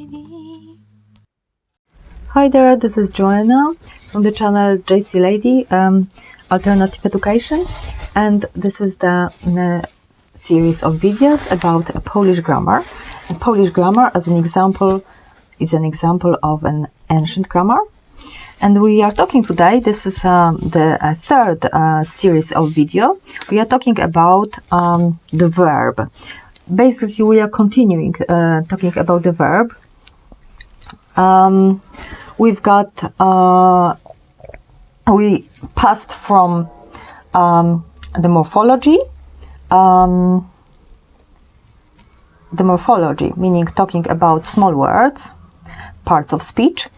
JCLady. Hi there, this is Joanna from the channel JCLady, Alternative Education, and this is the series of videos about Polish grammar. And Polish grammar, as an example, is an example of an ancient grammar. And we are talking today, this is the third series of video. We are talking about the verb. Basically, we are continuing talking about the verb. We've got, we passed from the morphology, meaning talking about small words, parts of speech.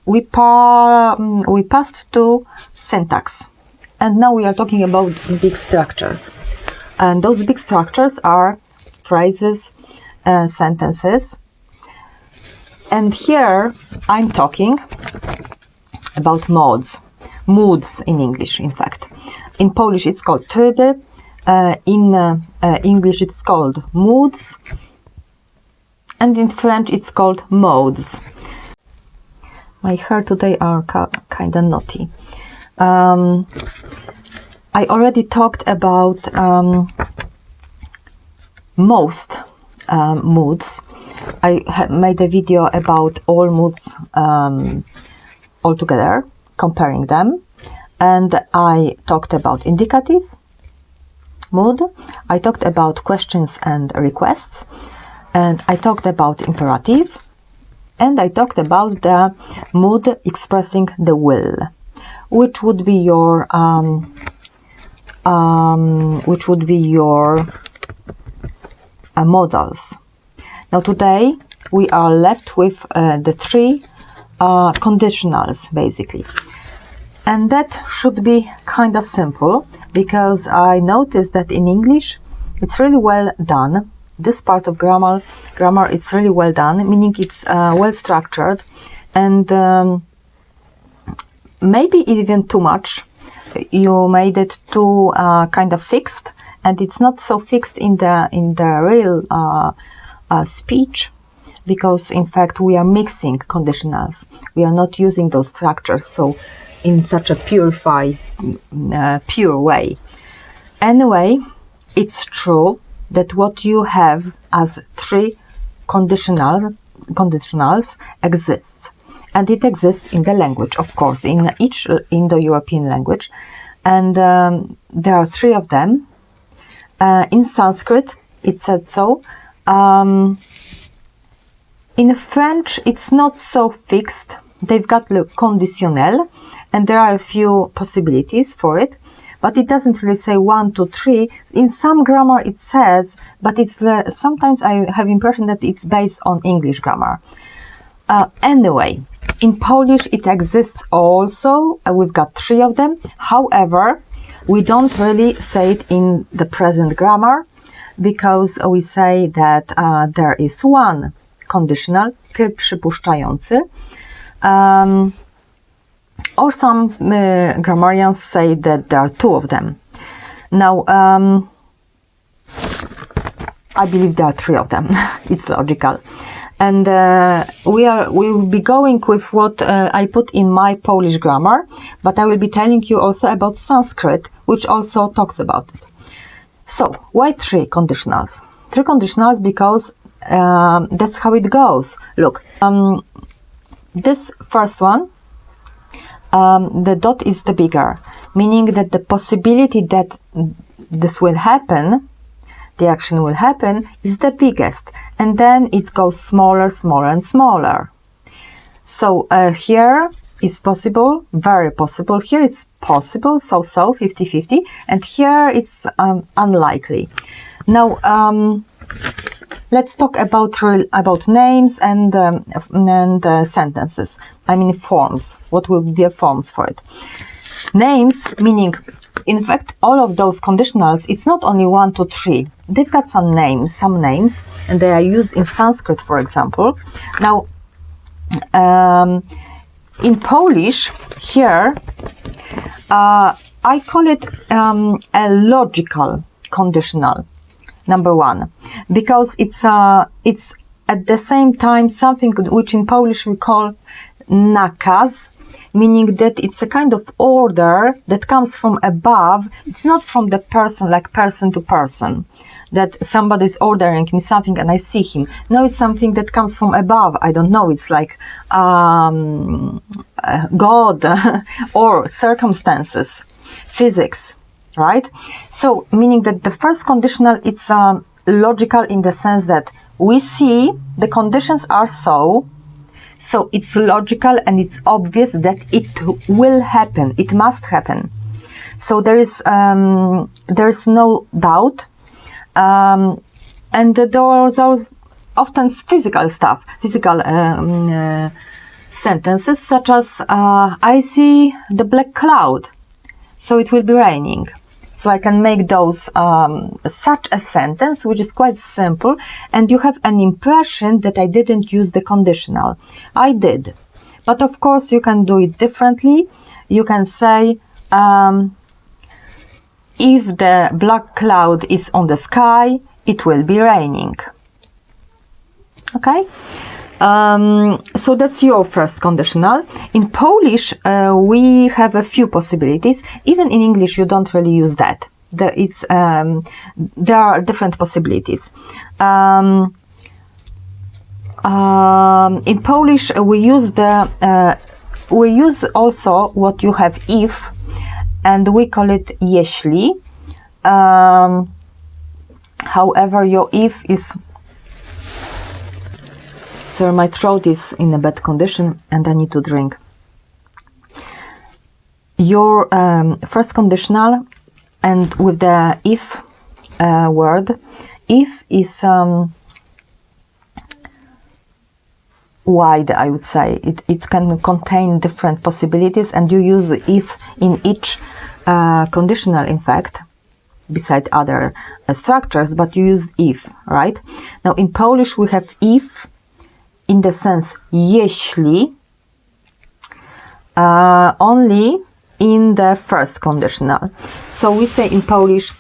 We passed to syntax, and now we are talking about big structures. And those big structures are phrases, sentences. And here I'm talking about moods in English, in fact. In Polish it's called tryby, in English it's called moods, and in French it's called modes. My hair today are kind of naughty. I already talked about most moods. I made a video about all moods altogether, comparing them. And I talked about indicative mood. I talked about questions and requests. And I talked about imperative. And I talked about the mood expressing the will, which would be your modals. Now today we are left with the three conditionals, basically, and that should be kind of simple, because I noticed that in English it's really well done. This part of grammar is really well done, meaning it's well structured, and maybe even too much. You made it too kind of fixed, and it's not so fixed in the real speech, because in fact we are mixing conditionals. We are not using those structures so in such a pure way. Anyway, it's true that what you have as three conditionals exists. And it exists in the language, of course, in each Indo-European language. And there are three of them. In Sanskrit, it said so. In French, it's not so fixed. They've got le conditionnel, and there are a few possibilities for it. But it doesn't really say 1, 2, 3. In some grammar it says, but it's sometimes I have impression that it's based on English grammar. Anyway, in Polish it exists also. We've got three of them. However, we don't really say it in the present grammar, because we say that there is one conditional, tryb przypuszczający, or some grammarians say that there are two of them. Now, I believe there are three of them. It's logical. And we will be going with what I put in my Polish grammar, but I will be telling you also about Sanskrit, which also talks about it. So, why three conditionals? Three conditionals because that's how it goes. Look, this first one, the dot is the bigger, meaning that the possibility that this will happen, the action will happen, is the biggest, and then it goes smaller, smaller, and smaller. So here is possible, very possible. Here it's possible, so 50-50, and here it's unlikely. Now let's talk about names and sentences. I mean forms. What will be the forms for it? Names, meaning, in fact, all of those conditionals, it's not only 1, 2, 3. They've got some names, and they are used in Sanskrit, for example. Now, in Polish, here, I call it a logical conditional. Number one, because it's at the same time something which in Polish we call nakaz, meaning that it's a kind of order that comes from above. It's not from the person, like person to person, that somebody is ordering me something and I see him. No, it's something that comes from above. I don't know, it's like God or circumstances, physics, right? So, meaning that the first conditional, it's logical in the sense that we see the conditions are so it's logical and it's obvious that it will happen, it must happen. So there is no doubt, and there are often physical stuff, physical sentences, such as I see the black cloud, so it will be raining. So I can make those such a sentence, which is quite simple, and you have an impression that I didn't use the conditional. I did, but of course you can do it differently. You can say, if the black cloud is on the sky, it will be raining. Okay? So that's your first conditional. In Polish, we have a few possibilities. Even in English, you don't really use that. There are different possibilities. In Polish, we use also what you have if, and we call it jeśli. However, your if is... So my throat is in a bad condition and I need to drink. Your first conditional, and with the if word, if is wide, I would say. It can contain different possibilities, and you use if in each conditional, in fact, beside other structures, but you use if, right? Now in Polish we have if in the sense jeśli, only in the first conditional. So we say in Polish,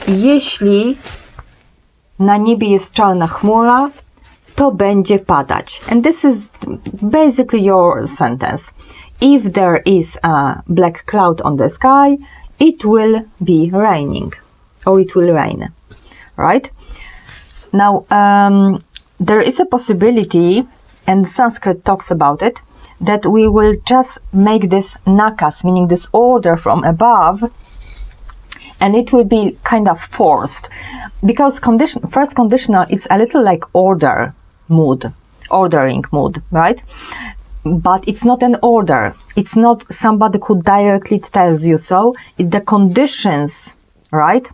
jeśli na niebie jest czarna chmura, to będzie padać. And this is basically your sentence. If there is a black cloud on the sky, it will be raining, or it will rain, right? Now, there is a possibility, and Sanskrit talks about it, that we will just make this nakas, meaning this order from above, and it will be kind of forced, because first conditional, it's a little like ordering mood, right? But it's not an order. It's not somebody who directly tells you so. The conditions, right,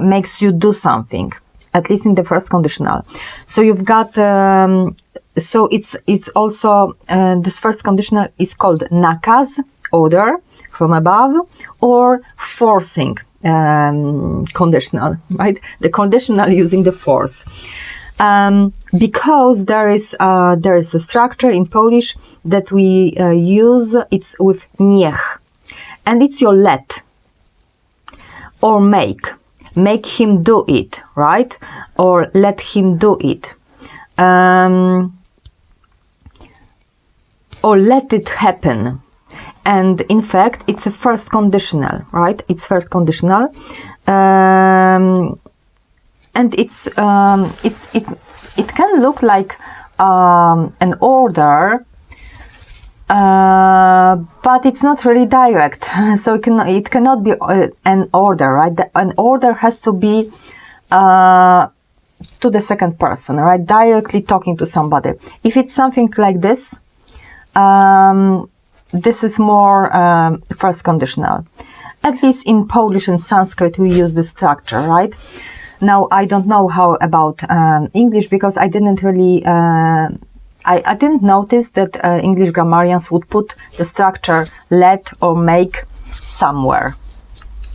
makes you do something, at least in the first conditional. So you've got, so it's also, this first conditional is called nakaz, order from above, or forcing conditional, right? The conditional using the force. Because there is a structure in Polish that we use, it's with niech, and it's your let or make him do it, right? Or let him do it, or let it happen. And in fact, it's a first conditional, right? It's first conditional, and it can look like an order, but it's not really direct. So it cannot be an order, right? An order has to be to the second person, right? Directly talking to somebody. If it's something like this, this is more first conditional. At least in Polish and Sanskrit we use this structure, right? Now, I don't know how about English, because I didn't really, I didn't notice that English grammarians would put the structure let or make somewhere.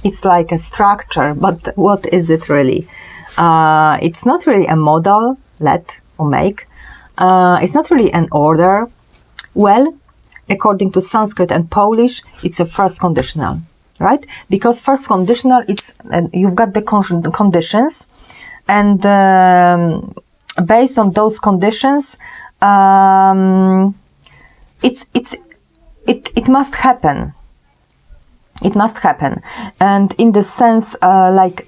It's like a structure, but what is it really? It's not really a modal, let or make. It's not really an order. Well, according to Sanskrit and Polish, it's a first conditional. Right? Because first conditional, it's you've got the conditions, and based on those conditions, it must happen. It must happen. And in the sense, let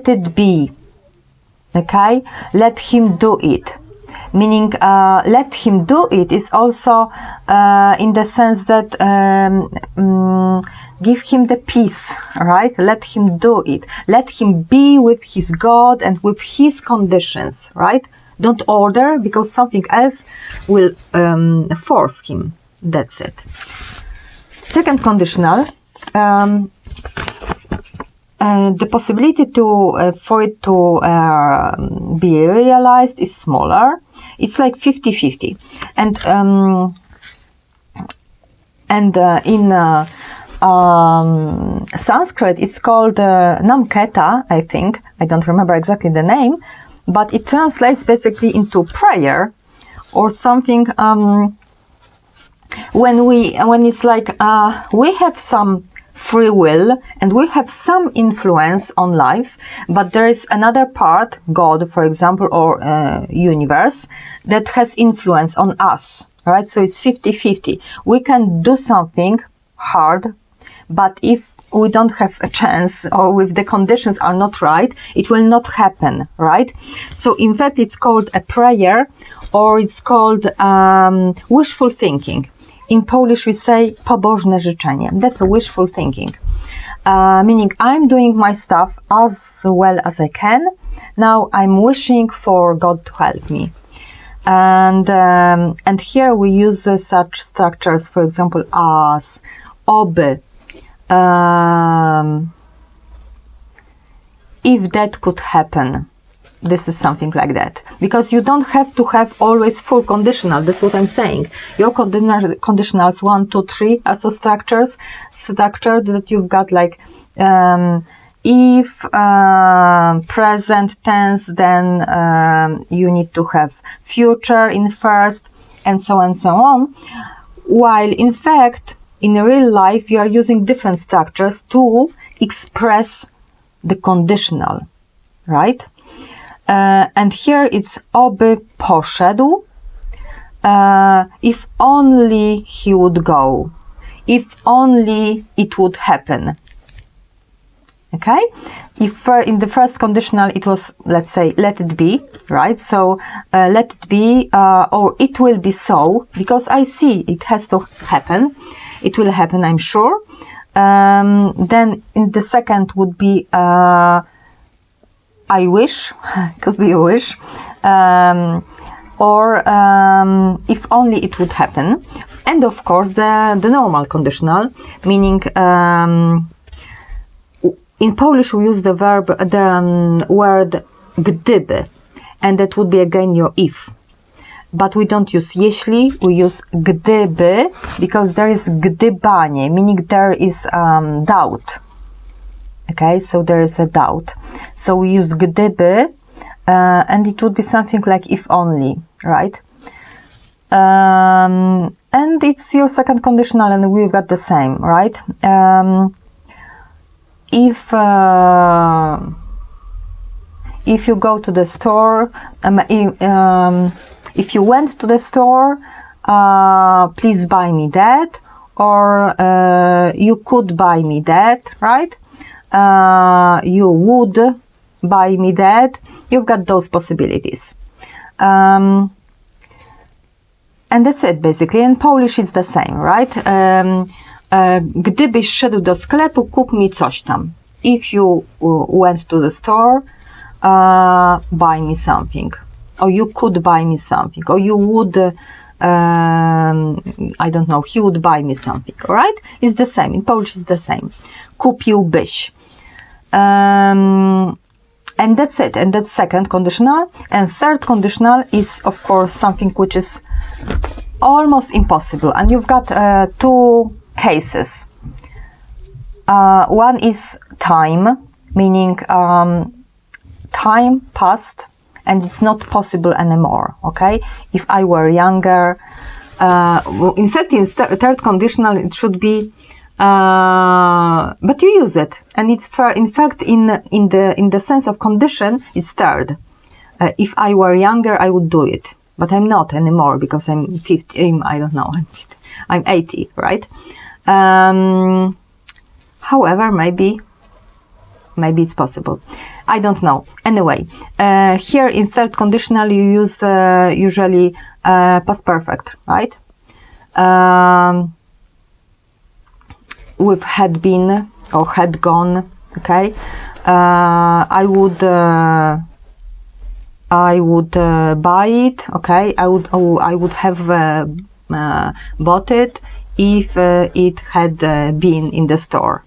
it be. Okay? Let him do it. Meaning, let him do it is also in the sense that give him the peace, right? Let him do it. Let him be with his God and with his conditions, right? Don't order, because something else will force him. That's it. Second conditional, the possibility for it to be realized is smaller. It's like 50-50. And in Sanskrit, it's called Namketa, I think. I don't remember exactly the name, but it translates basically into prayer or something. When it's like we have some free will and we have some influence on life, but there is another part, God, for example, or universe, that has influence on us, right? So it's 50-50. We can do something hard, but if we don't have a chance, or if the conditions are not right, it will not happen, right? So in fact, it's called a prayer, or it's called wishful thinking. In Polish, we say pobożne życzenie. That's a wishful thinking. Meaning, I'm doing my stuff as well as I can. Now, I'm wishing for God to help me. And here we use such structures, for example, as, oby, if that could happen. This is something like that. Because you don't have to have always full conditional. That's what I'm saying. Your conditionals 1, 2, 3 are so structured that you've got like if present tense, then you need to have future in first, and so on. While in fact, in real life, you are using different structures to express the conditional, right? And here it's oby poszedł, if only he would go, if only it would happen. Okay? If in the first conditional it was, let's say, let it be, right? So let it be, or it will be so, because I see it has to happen. It will happen, I'm sure. Then in the second would be I wish, could be a wish, or if only it would happen. And of course the normal conditional, meaning in Polish we use the word gdyby, and that would be again your if. But we don't use jeśli, we use gdyby, because there is gdybanie, meaning there is doubt. Okay, so there is a doubt. So we use gdyby, and it would be something like if only, right? And it's your second conditional, and we've got the same, right? If you go to the store, if you went to the store, please buy me that, or you could buy me that, right? You would buy me that. You've got those possibilities. And that's it, basically. In Polish it's the same, right? Gdybyś szedł do sklepu, kup mi coś tam. If you went to the store, buy me something. Or you could buy me something. Or you would, I don't know, he would buy me something, alright? It's the same. In Polish it's the same. Kupiłbyś. And that's it. And that's second conditional. And third conditional is, of course, something which is almost impossible. And you've got two cases. One is time, meaning time passed and it's not possible anymore. Okay? If I were younger, in fact, in third conditional, it should be but you use it, and it's in fact in the sense of condition, it's third. If I were younger, I would do it. But I'm not anymore because I'm 50, I don't know, I'm 80, right? However, maybe it's possible. I don't know. Anyway, here in third conditional you use usually past perfect, right? With had been or had gone, okay? I would buy it, okay? I would have bought it if it had been in the store.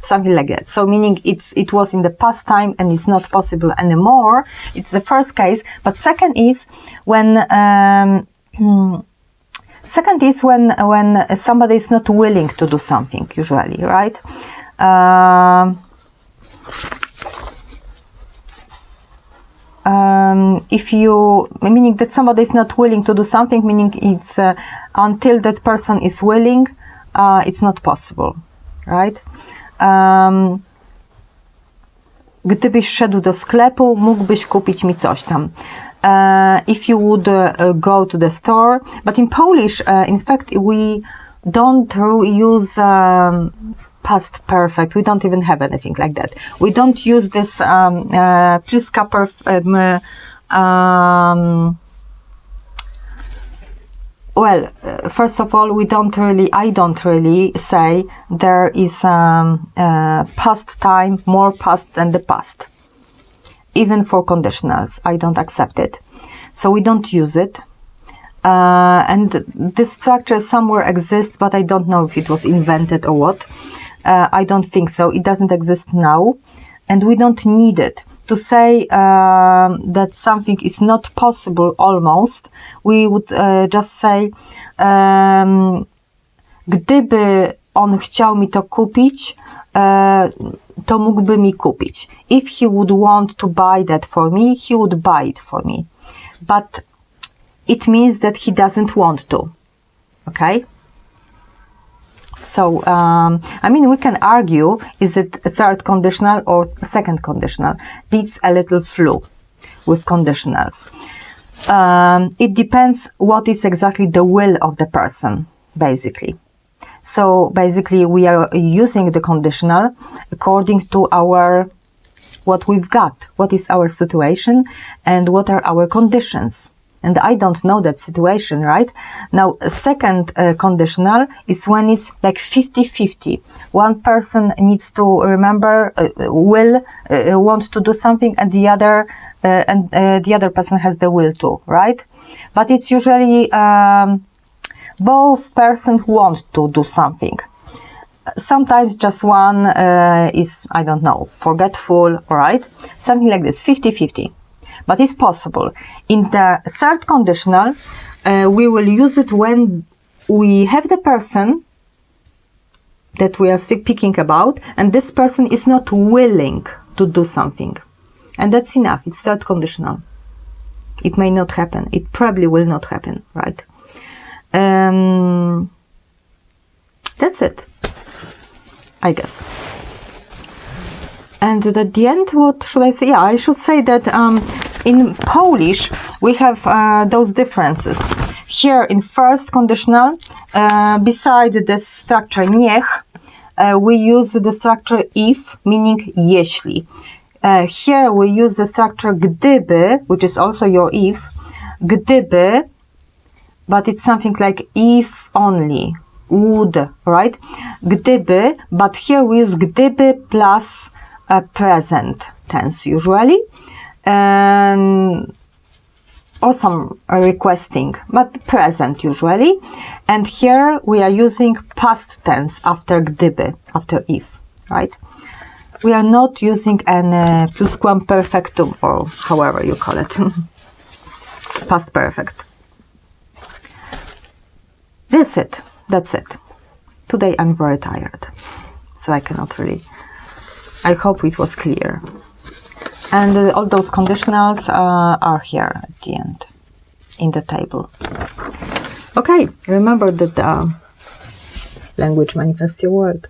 Something like that. So meaning it was in the past time and it's not possible anymore. It's the first case. But second is when somebody is not willing to do something, usually, right? If you, meaning that somebody is not willing to do something, meaning it's until that person is willing, it's not possible, right? Gdybyś szedł do sklepu, mógłbyś kupić mi coś tam. If you would go to the store, but in Polish, in fact, we don't use past perfect. We don't even have anything like that. We don't use this pluska well, first of all, I don't really say there is past time more past than the past. Even for conditionals, I don't accept it. So we don't use it. And this structure somewhere exists, but I don't know if it was invented or what. I don't think so. It doesn't exist now. And we don't need it. To say that something is not possible almost, we would just say gdyby on chciał mi to kupić, to mógłby mi kupić. If he would want to buy that for me, he would buy it for me. But it means that he doesn't want to. Okay? So, I mean, we can argue, is it a third conditional or second conditional? It's a little flu with conditionals. It depends what is exactly the will of the person, basically. So, basically, we are using the conditional according to what we've got, what is our situation, and what are our conditions. And I don't know that situation, right? Now, a second conditional is when it's like 50-50. One person needs to remember, want to do something, and the other person has the will to, right? But it's usually both persons want to do something. Sometimes just one is, I don't know, forgetful, right? Something like this, 50-50. But it's possible. In the third conditional, we will use it when we have the person that we are speaking about, and this person is not willing to do something. And that's enough. It's third conditional. It may not happen. It probably will not happen, right? That's it, I guess. And at the end, what should I say? Yeah, I should say that in Polish, we have those differences. Here in first conditional, beside the structure niech, we use the structure if, meaning jeśli. Here we use the structure gdyby, which is also your if, gdyby, but it's something like if only, would, right? Gdyby, but here we use gdyby plus a present tense usually, or some requesting, but present usually. And here we are using past tense after gdyby, after if, right? We are not using an plusquamperfectum, or however you call it, past perfect. That's it. Today I'm very tired, so I cannot really. I hope it was clear. And all those conditionals are here at the end, in the table. Okay, remember that language manifests your world.